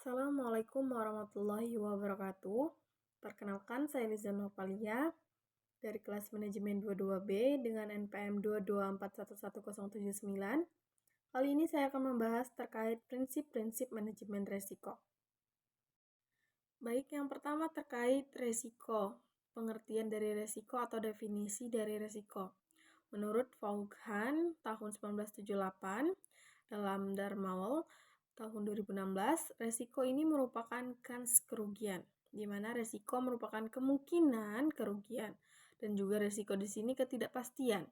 Assalamualaikum warahmatullahi wabarakatuh. Perkenalkan, saya Liza Novalia dari kelas manajemen 22B dengan NPM 224111079. Kali ini saya akan membahas terkait prinsip-prinsip manajemen resiko. Baik, yang pertama terkait resiko. Pengertian dari resiko atau definisi dari resiko. Menurut Vaughan tahun 1978 dalam Darmawel tahun 2016, resiko ini merupakan kans kerugian, di mana resiko merupakan kemungkinan kerugian, dan juga resiko di sini ketidakpastian.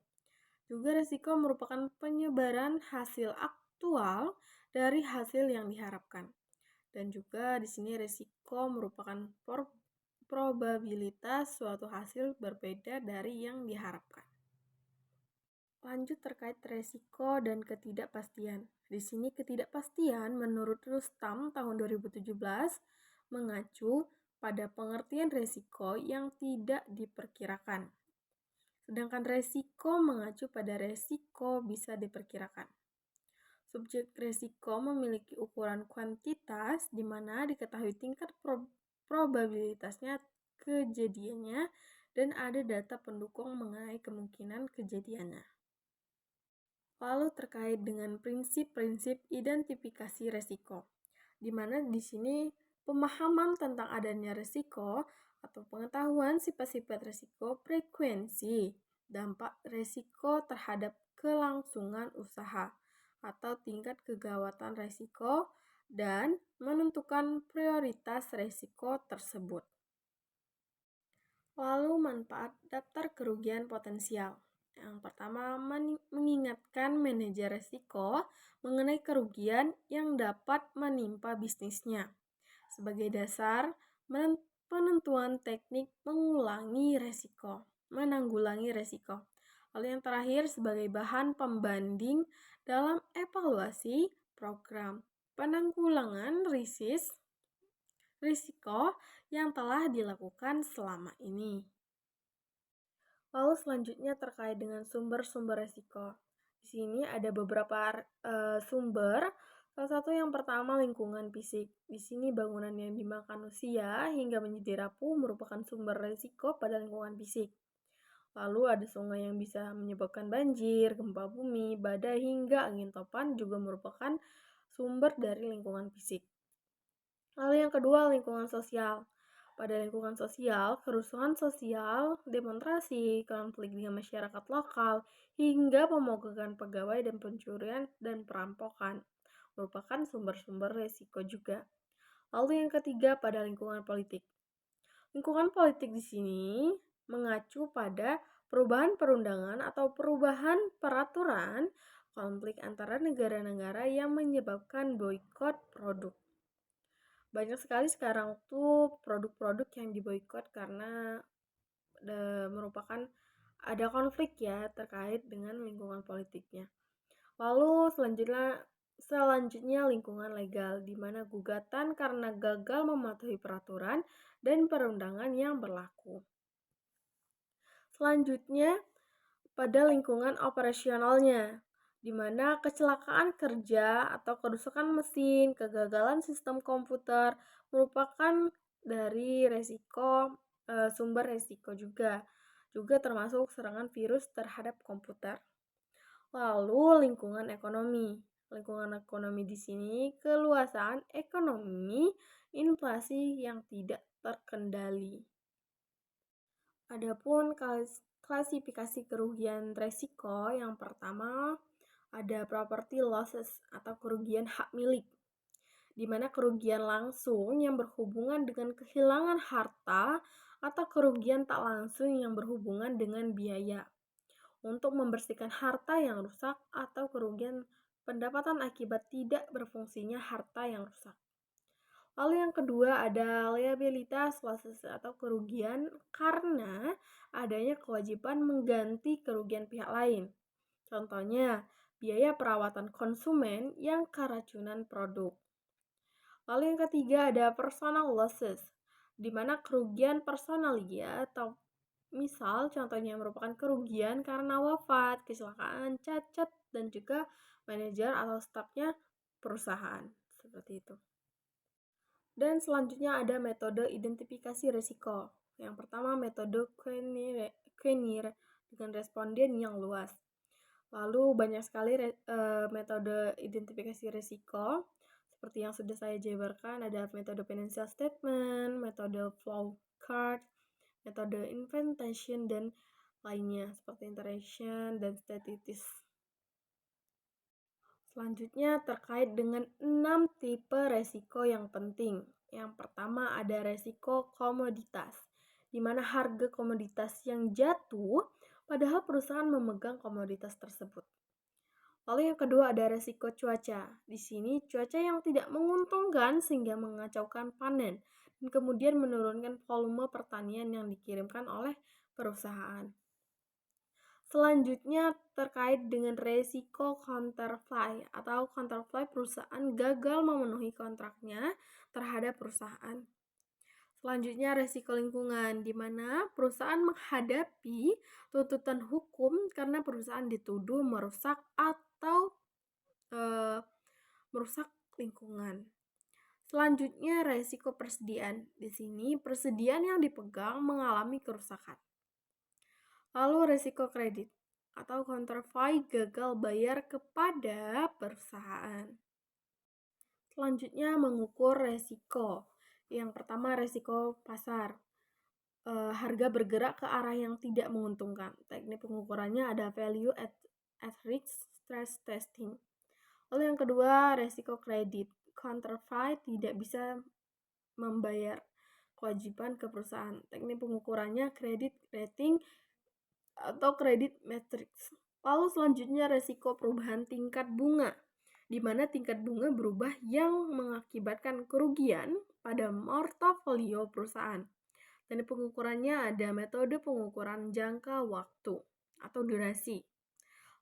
Juga resiko merupakan penyebaran hasil aktual dari hasil yang diharapkan. Dan juga di sini resiko merupakan probabilitas suatu hasil berbeda dari yang diharapkan. Lanjut terkait resiko dan ketidakpastian. Di sini ketidakpastian menurut Rustam tahun 2017 mengacu pada pengertian resiko yang tidak diperkirakan. Sedangkan resiko mengacu pada resiko bisa diperkirakan. Subjek resiko memiliki ukuran kuantitas di mana diketahui tingkat probabilitasnya kejadiannya dan ada data pendukung mengenai kemungkinan kejadiannya. Lalu terkait dengan prinsip-prinsip identifikasi resiko, di mana di sini pemahaman tentang adanya resiko atau pengetahuan sifat-sifat resiko, frekuensi, dampak resiko terhadap kelangsungan usaha atau tingkat kegawatan resiko, dan menentukan prioritas resiko tersebut. Lalu manfaat daftar kerugian potensial. Yang pertama, mengingatkan manajer resiko mengenai kerugian yang dapat menimpa bisnisnya. Sebagai dasar, penentuan teknik menanggulangi resiko. Lalu yang terakhir, sebagai bahan pembanding dalam evaluasi program penanggulangan risiko yang telah dilakukan selama ini. Lalu selanjutnya terkait dengan sumber-sumber resiko. Di sini ada beberapa sumber. Salah satu yang pertama lingkungan fisik. Di sini bangunan yang dimakan usia hingga menjadi rapuh merupakan sumber resiko pada lingkungan fisik. Lalu ada sungai yang bisa menyebabkan banjir, gempa bumi, badai hingga angin topan juga merupakan sumber dari lingkungan fisik. Lalu yang kedua, lingkungan sosial. Pada lingkungan sosial, kerusuhan sosial, demonstrasi, konflik dengan masyarakat lokal, hingga pemogokan pegawai dan pencurian dan perampokan merupakan sumber-sumber resiko juga. Lalu yang ketiga, pada lingkungan politik. Lingkungan politik di sini mengacu pada perubahan perundangan atau perubahan peraturan konflik antara negara-negara yang menyebabkan boikot produk. Banyak sekali sekarang tuh produk-produk yang diboikot karena merupakan ada konflik ya terkait dengan lingkungan politiknya. Lalu selanjutnya lingkungan legal, di mana gugatan karena gagal mematuhi peraturan dan perundangan yang berlaku. Selanjutnya pada lingkungan operasionalnya, di mana kecelakaan kerja atau kerusakan mesin, kegagalan sistem komputer merupakan dari sumber resiko juga termasuk serangan virus terhadap komputer. Lalu lingkungan ekonomi. Lingkungan ekonomi di sini keluasan ekonomi, inflasi yang tidak terkendali. Adapun klasifikasi kerugian resiko, yang pertama ada property losses atau kerugian hak milik, di mana kerugian langsung yang berhubungan dengan kehilangan harta atau kerugian tak langsung yang berhubungan dengan biaya untuk membersihkan harta yang rusak atau kerugian pendapatan akibat tidak berfungsinya harta yang rusak. Lalu yang kedua ada liabilitas losses atau kerugian karena adanya kewajiban mengganti kerugian pihak lain. Contohnya, biaya perawatan konsumen yang keracunan produk. Lalu yang ketiga ada personal losses, di mana kerugian personalia atau misal contohnya merupakan kerugian karena wafat, kecelakaan, cacat, dan juga manajer atau stafnya perusahaan. Seperti itu. Dan selanjutnya ada metode identifikasi risiko. Yang pertama metode questionnaire dengan responden yang luas. Lalu banyak sekali metode identifikasi risiko seperti yang sudah saya jabarkan, ada metode financial statement, metode flow chart, metode inventation, dan lainnya seperti interaction dan statistics. Selanjutnya terkait dengan 6 tipe resiko yang penting. Yang pertama ada resiko komoditas, di mana harga komoditas yang jatuh padahal perusahaan memegang komoditas tersebut. Lalu yang kedua ada resiko cuaca. Di sini cuaca yang tidak menguntungkan sehingga mengacaukan panen dan kemudian menurunkan volume pertanian yang dikirimkan oleh perusahaan. Selanjutnya terkait dengan resiko counterfly atau counterfly perusahaan gagal memenuhi kontraknya terhadap perusahaan. Selanjutnya resiko lingkungan, di mana perusahaan menghadapi tuntutan hukum karena perusahaan dituduh merusak atau merusak lingkungan. Selanjutnya resiko persediaan. Di sini persediaan yang dipegang mengalami kerusakan. Lalu resiko kredit atau counterfeit gagal bayar kepada perusahaan. Selanjutnya mengukur resiko. Yang pertama resiko pasar. Harga bergerak ke arah yang tidak menguntungkan. Teknik pengukurannya ada value at risk stress testing. Lalu yang kedua resiko kredit. Counterfeit tidak bisa membayar kewajiban ke perusahaan. Teknik pengukurannya kredit rating atau kredit matrix. Lalu selanjutnya resiko perubahan tingkat bunga, di mana tingkat bunga berubah yang mengakibatkan kerugian pada portofolio perusahaan. Dan pengukurannya ada metode pengukuran jangka waktu atau durasi.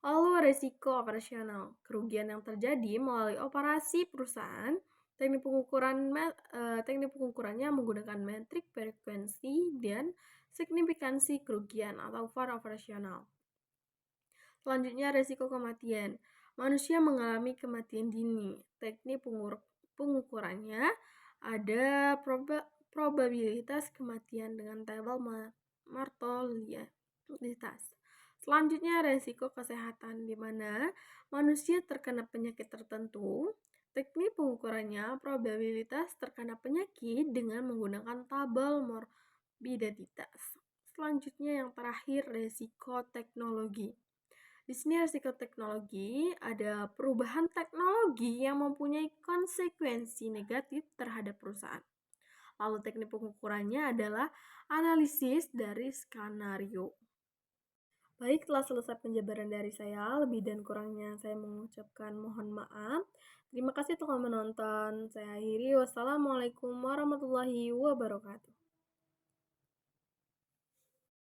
Lalu resiko operasional, kerugian yang terjadi melalui operasi perusahaan. Teknik pengukurannya menggunakan metrik frekuensi dan signifikansi kerugian atau VAR operasional. Selanjutnya resiko kematian. Manusia mengalami kematian dini. Teknik pengukurannya ada probabilitas kematian dengan tabel mortalitas. Selanjutnya resiko kesehatan, di mana manusia terkena penyakit tertentu. Teknik pengukurannya probabilitas terkena penyakit dengan menggunakan tabel morbiditas. Selanjutnya yang terakhir resiko teknologi. Di sini resiko teknologi ada perubahan teknologi yang mempunyai konsekuensi negatif terhadap perusahaan. Lalu teknik pengukurannya adalah analisis dari skenario. Baik, telah selesai penjabaran dari saya. Lebih dan kurangnya saya mengucapkan mohon maaf. Terima kasih telah menonton. Saya akhiri. Wassalamualaikum warahmatullahi wabarakatuh.